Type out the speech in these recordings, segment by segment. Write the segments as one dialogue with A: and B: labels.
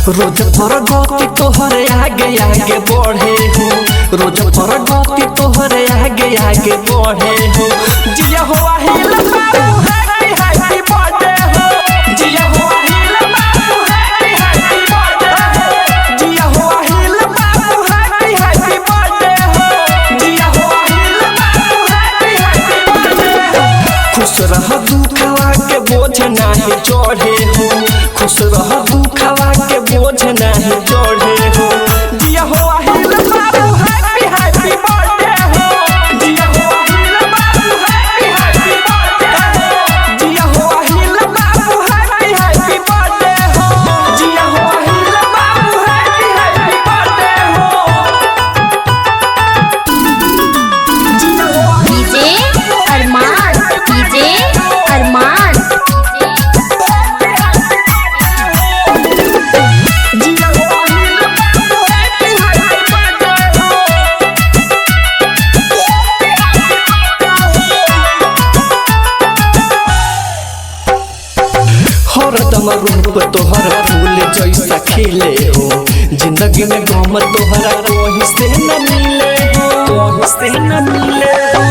A: रोज प्रगति तोहरे आगे आगे बढ़े हो, रोज प्रगति तोहरे आगे आगे बढ़े हो। जिया हो हिल बाबू हैप्पी हैप्पी बर्थडे हो, जिया हो हिल बाबू हैप्पी हैप्पी बर्थडे हो, जिया हो हिल बाबू हैप्पी हैप्पी बर्थडे हो, जिया हो हिल बाबू हैप्पी हैप्पी बर्थडे हो। खुश रह दुखवा के बोझ नहीं चढ़े हो, खुश रह दुखवा के बोझ नहीं चढ़े हो। जिया हो हिल बाबू हैप्पी हैप्पी बर्थडे हो, जिया हो हिल बाबू हैप्पी हैप्पी बर्थडे हो, जिया हो हिल बाबू हैप्पी हैप्पी बर्थडे हो, जिया हो हिल बाबू हैप्पी हैप्पी बर्थडे हो।
B: डीजे अरमान, डीजे अरमान।
A: हरदम रूप तोहर फूल जैसा खिले हो, जिंदगी में गम तोहरा कोई से न मिले हो, कोई से न मिले हो।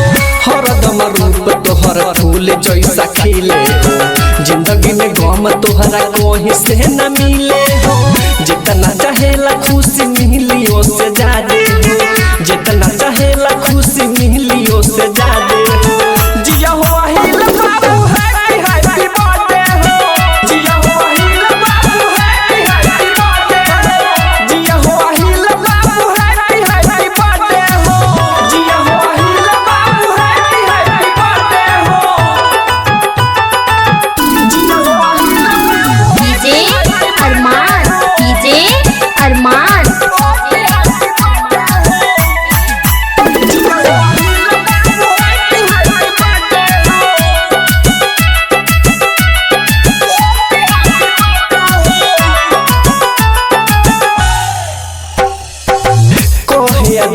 A: हरदम रूप तोहर फूल जैसा खिले हो, जिंदगी में गम तोहरा कोई से न मिले हो। जितना चाहेला खुशी मिली उससे ज्यादा हो, जितना चाहेला खुशी मिली उससे ज्यादा हो। जिया हो हिल बाबू हैप्पी हैप्पी बर्थडे हो, जिया हो हिल बाबू हैप्पी हैप्पी बर्थडे हो, जिया हो हिल बाबू हैप्पी हैप्पी बर्थडे हो, जिया हो हिल बाबू हैप्पी हैप्पी बर्थडे हो। जिया हो हिल
B: डीजे अरमान, डीजे अरमान।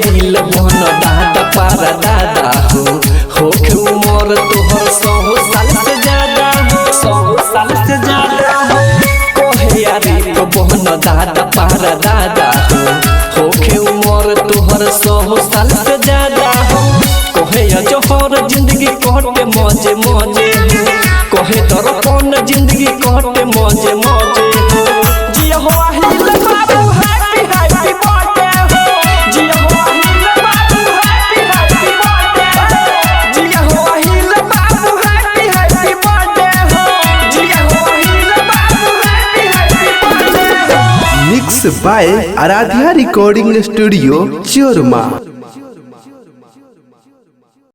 A: दिल मन दादा पारा दादा हो के उम्र तोहर 100 साल से ज्यादा हो, 100 साल से ज्यादा हो। कहे यारी को बहन दादा पारा दादा हो के उम्र तोहर 100 साल से ज्यादा हो। कहे जोहर जिंदगी कटे मजे मजे हो, कहे तोर कौन जिंदगी कटे मजे मजे हो। जिया हो हिल बाबू हैप्पी हैप्पी बर्थडे हो, जिया हो हिल बाबू हैप्पी हैप्पी बर्थडे हो, जिया हो हिल बाबू हैप्पी हैप्पी बर्थडे हो, जिया हो हिल बाबू हैप्पी हैप्पी बर्थडे हो।
C: Mix by Aradhya recording studio चोरमा।